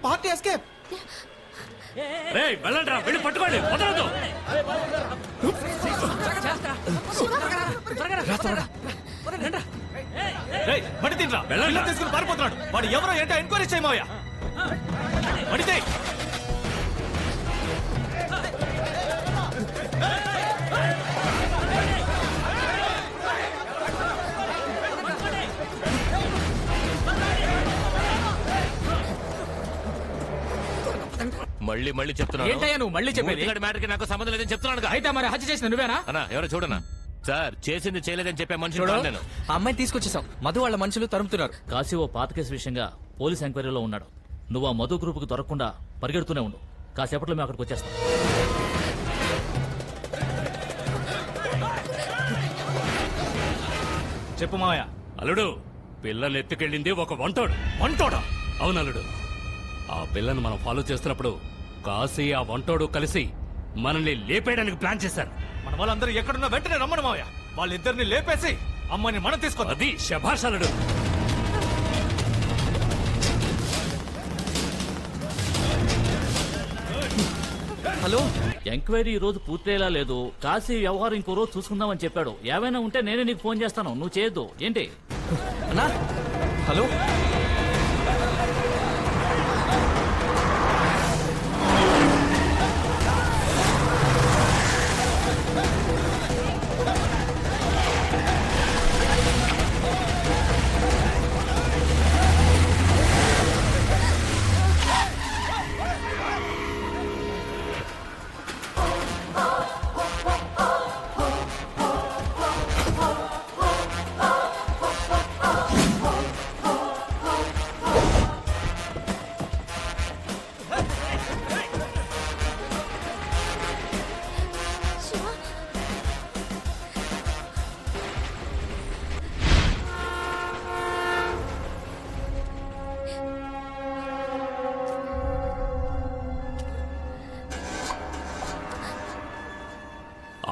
Party escape. రేయ్ వెళ్ళండ్రా, వెళ్ళి పట్టుకోండి, వదలొద్దు. మడి తింటా వెళ్ళండి, తీసుకుని పారిపోతున్నాడు. వాడు ఎవరో ఏంటో ఎంక్వైరీ చేయమోయా. మడితే మళ్ళీ మళ్ళీ చెప్తున్నాను. ఏంటయ్యా నువ్వు మళ్ళీ చెప్పేది? మ్యాటర్కి నాకు సంబంధం లేదని చెప్తున్నాను. అయితే మరి హత్య చేసిన నువ్వేనా? అన్నా ఎవరో చూడన్నా. సార్ చేసింది చేయలేదని చెప్పే మనుషులు నేను. ఆ అమ్మాయిని తీసుకొచ్చేసాం. మధు వాళ్ళ మనుషులు తరుముతున్నారు. కాశీ ఓ పాత కేసు విషయంగా పోలీస్ ఎంక్వైరీలో ఉన్నాడు. నువ్వు ఆ మధు గ్రూప్ కు దొరకకుండా పరిగెడుతూనే ఉండు. కాసేపట్లో మేము అక్కడికి వచ్చేస్తాం. చెప్పు మావయ్య. అల్లుడు, పిల్లని ఎత్తుకెళ్ళింది ఒక వంటోడు. వంటోడా? అవును అల్లుడు. ఆ పిల్లని మనం ఫాలో చేస్తున్నప్పుడు కాశీ ఆ వంటోడు కలిసి మనల్ని లేపేయడానికి ప్లాన్ చేశారు. మన వాళ్ళందరూ ఎక్కడున్నా వెంటనే రమ్మను మావయ్య. వాళ్ళిద్దరిని లేపేసి అమ్మాయిని మనం తీసుకో. అది శభాష్ అల్లుడు. హలో, ఎంక్వైరీ ఈ రోజు పూర్తయ్యేలా లేదు. కాశీ వ్యవహారం ఇంకో రోజు చూసుకుందామని చెప్పాడు. ఏమైనా ఉంటే నేనే నీకు ఫోన్ చేస్తాను, నువ్వు చేయొద్దు. ఏంటి అన్నా? హలో,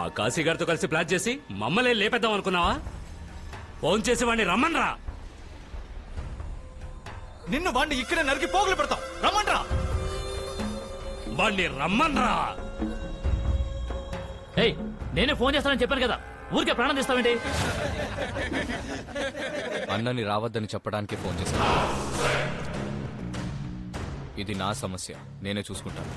ఆ కాశీ గారితో కలిసి ప్లాన్ చేసి మమ్మల్ని లేపేద్దాం అనుకున్నావా? ఫోన్ చేసి వాడిని రమ్మన్రా. నిన్ను వాడిని ఇక్కడే నరికి పోగులు పెడతాం. రమ్మన్రా. వాడిని రమ్మన్రా. ఏయ్, నేనే ఫోన్ చేస్తానని చెప్పాను కదా, ఊరికే ప్రాణం తీస్తావేంటి? అన్నని రావద్దని చెప్పడానికి ఫోన్ చేశాను. ఇది నా సమస్య, నేనే చూసుకుంటాను.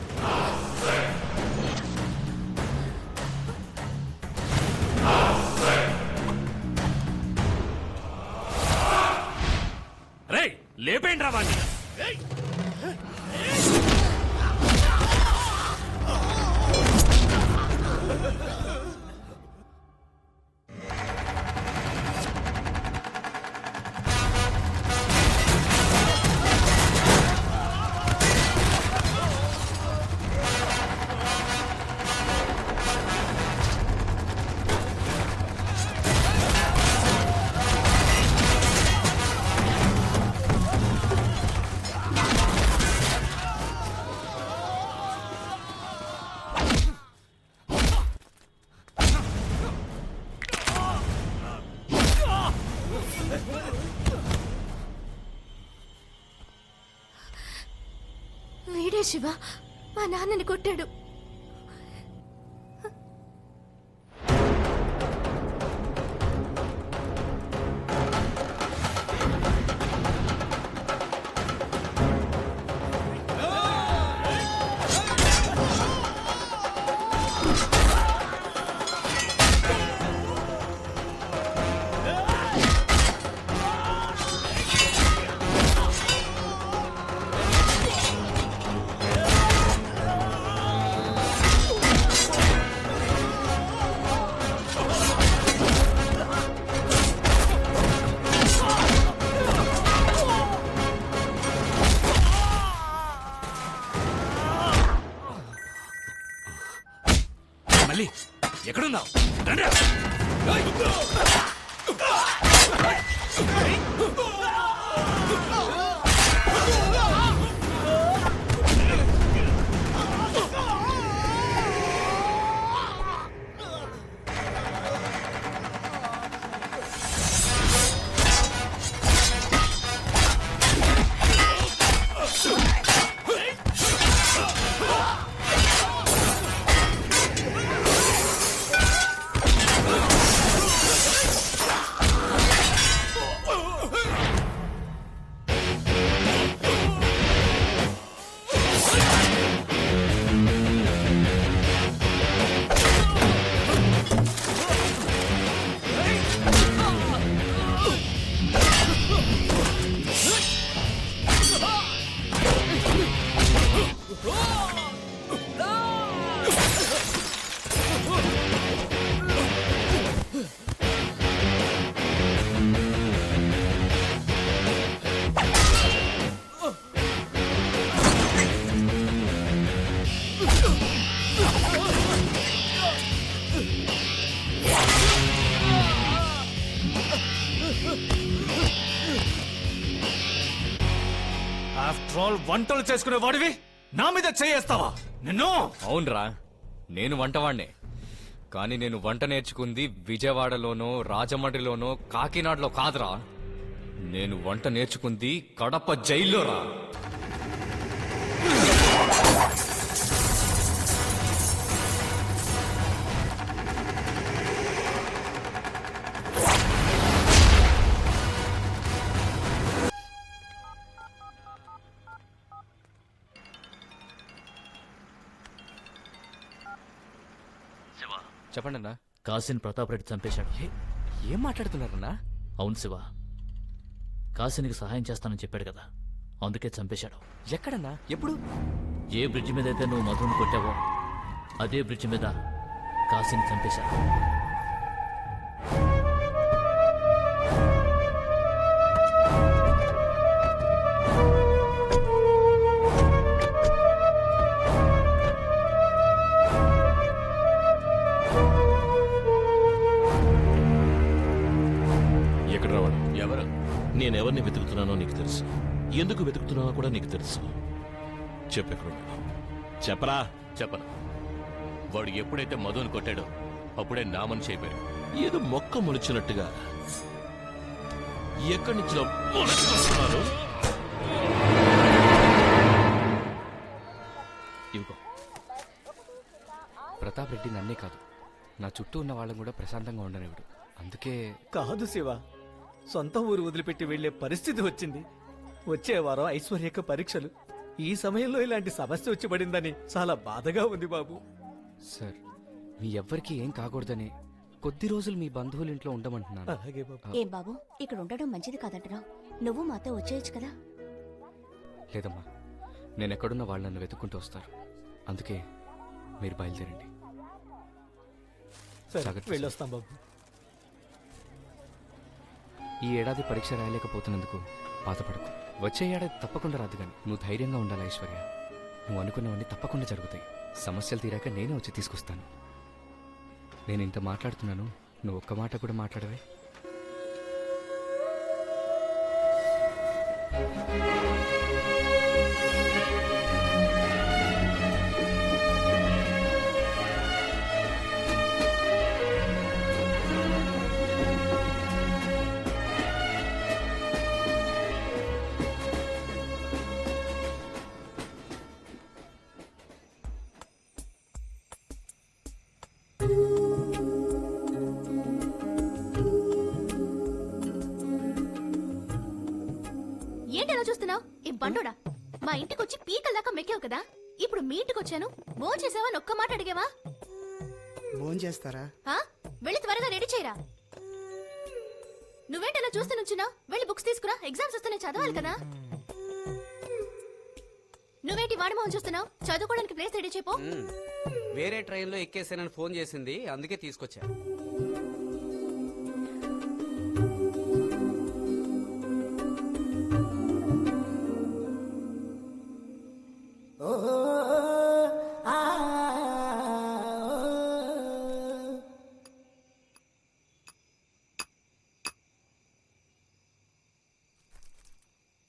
రేయ్ లేపేయండి రా వాడిని. వీడే శివ మా నాన్నని కొట్టాడు. మళ్ళీ ఎక్కడున్నావు? రండి. ఆల్ వంటలు చేసుకునే వాడివి నా మీద చేయేస్తావా నిన్ను? అవునరా, నేను వంటవాణ్ణే. కానీ నేను వంట నేర్చుకుంది విజయవాడలోనో రాజమండ్రిలోనో కాకినాడలో కాదురా. నేను వంట నేర్చుకుంది కడప జైల్లోరా. చెప్పండి అన్నా. కాశీని ప్రతాప్ రెడ్డి చంపేశాడు. ఏం మాట్లాడుతున్నారన్నా? అవును శివ, కాశీనికి సహాయం చేస్తానని చెప్పాడు కదా, అందుకే చంపేశాడు. ఎక్కడన్నా? ఎప్పుడు? ఏ బ్రిడ్జ్ మీద అయితే నువ్వు మధుని కొట్టావో అదే బ్రిడ్జ్ మీద కాశీని చంపేశాడు. ఎక్కడ రావాడు? ఎవరు? నేనెవరిని వెతుకుతున్నానో నీకు తెలుసు, ఎందుకు వెతుకుతున్నానో కూడా నీకు తెలుసు. చెప్పెక్కడున్నాడు? చెప్పరా. చెప్పను. వాడు ఎప్పుడైతే మధుని కొట్టాడో అప్పుడే నా మనిషి అయిపోయాడు. ఏదో మొక్క మొలిచినట్టుగా ఎక్కడి నుంచి మొలచుకొస్తున్నారు? ఇవిగో. ప్రతాప్ రెడ్డి నన్నే కాదు, నా చుట్టూ ఉన్న వాళ్ళని కూడా ప్రశాంతంగా ఉండనివ్వడు. అందుకే కాదు శివ, సొంత ఊరు వదిలిపెట్టి వెళ్లే పరిస్థితి వచ్చింది. వచ్చే వారం ఐశ్వర్యక పరీక్షలు. ఈ సమయంలో ఇలాంటి సమస్య వచ్చి పడిందని చాలా బాధగా ఉంది బాబు. సార్, మీ ఎవ్వరికీ ఏం కాకూడదని కొద్ది రోజులు మీ బంధువుల ఇంట్లో ఉండమంటున్నాను. అలాగే బాబు. ఏం బాబు, ఇక్కడ ఉండడం మంచిది కాదంటున్నావు. నువ్వు మాతో వచ్చేయచ్చు కదా. లేదమ్మా, నేను ఎక్కడున్న వాళ్ళు నన్ను వెతుక్కుంటూ వస్తారు. అందుకే మీరు బయలుదేరండి. సరే, జాగ్రత్త. వెళ్ళొస్తాం బాబు. ఈ ఏడాది పరీక్ష రాయలేకపోతున్నందుకు బాధపడకు. వచ్చే ఏడాది తప్పకుండా రాదు. కానీ నువ్వు ధైర్యంగా ఉండాలి ఐశ్వర్య. నువ్వు అనుకున్నవన్నీ తప్పకుండా జరుగుతాయి. సమస్యలు తీరాక నేనే వచ్చి తీసుకొస్తాను. నేను ఇంత మాట్లాడుతున్నాను, నువ్వు ఒక్క మాట కూడా మాట్లాడవే. ఏంటి అలా చూస్తున్నావు? ఈ బండోడా, మా ఇంటికి వచ్చి పీకల్దాకా మెక్కావు కదా. ఇప్పుడు మీ ఇంటికి వచ్చాను, భోజనం చేసావా అని ఒక్క మాట అడిగావా? భోజనం చేస్తారా? ఆ? వెళ్ళి త్వరగా రెడీ చేయరా. నువ్వేంటి అలా చూస్తూ నుంచున్నావు? వెళ్ళి బుక్స్ తీసుకురా, ఎగ్జామ్స్ వస్తేనే చదవాలి కదా. నువ్వేంటి వాడి మొహం చూస్తున్నావు? చదువుకోవడానికి ప్లేస్ రెడీ చేయపో. వేరే ట్రైన్లో ఎక్కేసానని ఫోన్ చేసింది, అందుకే తీసుకొచ్చా.